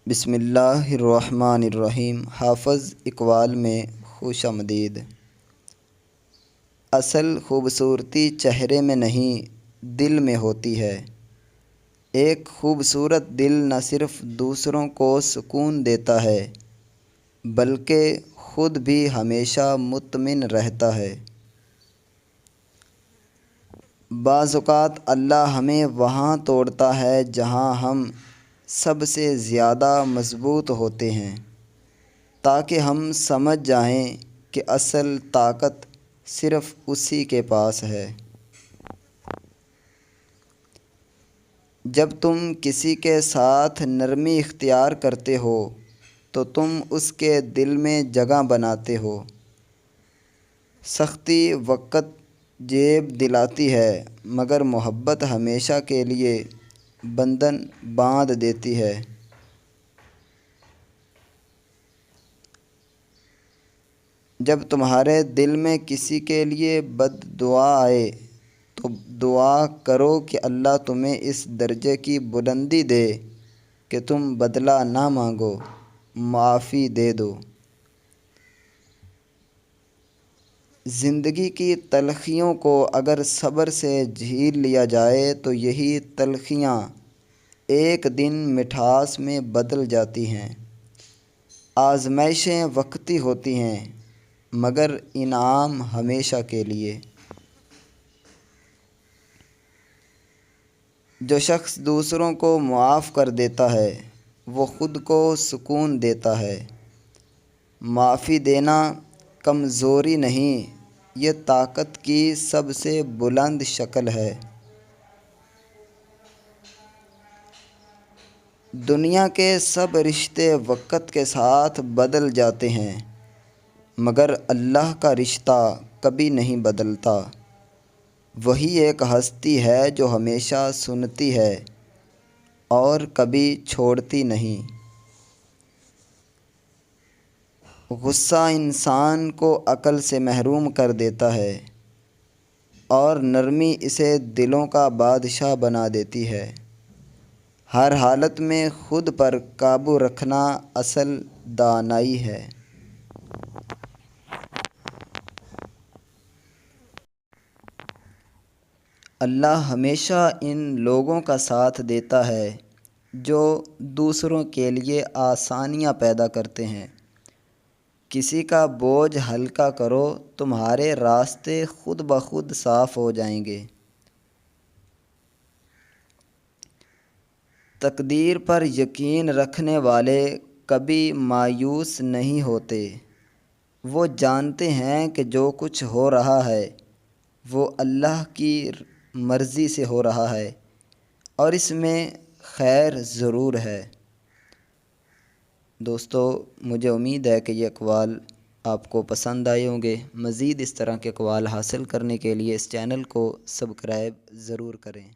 بسم اللہ الرحمن الرحیم۔ حافظ اقبال میں خوش آمدید۔ اصل خوبصورتی چہرے میں نہیں دل میں ہوتی ہے۔ ایک خوبصورت دل نہ صرف دوسروں کو سکون دیتا ہے بلکہ خود بھی ہمیشہ مطمئن رہتا ہے۔ بعض اوقات اللہ ہمیں وہاں توڑتا ہے جہاں ہم سب سے زیادہ مضبوط ہوتے ہیں، تاکہ ہم سمجھ جائیں کہ اصل طاقت صرف اسی کے پاس ہے۔ جب تم کسی کے ساتھ نرمی اختیار کرتے ہو تو تم اس کے دل میں جگہ بناتے ہو۔ سختی وقت جیب دلاتی ہے مگر محبت ہمیشہ کے لیے بندھن باندھ دیتی ہے۔ جب تمہارے دل میں کسی کے لیے بد دعا آئے تو دعا کرو کہ اللہ تمہیں اس درجے کی بلندی دے کہ تم بدلہ نہ مانگو، معافی دے دو۔ زندگی کی تلخیوں کو اگر صبر سے جھیل لیا جائے تو یہی تلخیاں ایک دن مٹھاس میں بدل جاتی ہیں۔ آزمائشیں وقتی ہوتی ہیں مگر انعام ہمیشہ کے لیے۔ جو شخص دوسروں کو معاف کر دیتا ہے وہ خود کو سکون دیتا ہے۔ معافی دینا کمزوری نہیں، یہ طاقت کی سب سے بلند شکل ہے۔ دنیا کے سب رشتے وقت کے ساتھ بدل جاتے ہیں مگر اللہ کا رشتہ کبھی نہیں بدلتا۔ وہی ایک ہستی ہے جو ہمیشہ سنتی ہے اور کبھی چھوڑتی نہیں۔ غصہ انسان کو عقل سے محروم کر دیتا ہے اور نرمی اسے دلوں کا بادشاہ بنا دیتی ہے۔ ہر حالت میں خود پر قابو رکھنا اصل دانائی ہے۔ اللہ ہمیشہ ان لوگوں کا ساتھ دیتا ہے جو دوسروں کے لیے آسانیاں پیدا کرتے ہیں۔ کسی کا بوجھ ہلکا کرو، تمہارے راستے خود بخود صاف ہو جائیں گے۔ تقدیر پر یقین رکھنے والے کبھی مایوس نہیں ہوتے۔ وہ جانتے ہیں کہ جو کچھ ہو رہا ہے وہ اللہ کی مرضی سے ہو رہا ہے اور اس میں خیر ضرور ہے۔ دوستو، مجھے امید ہے کہ یہ اقوال آپ کو پسند آئے ہوں گے۔ مزید اس طرح کے اقوال حاصل کرنے کے لیے اس چینل کو سبسکرائب ضرور کریں۔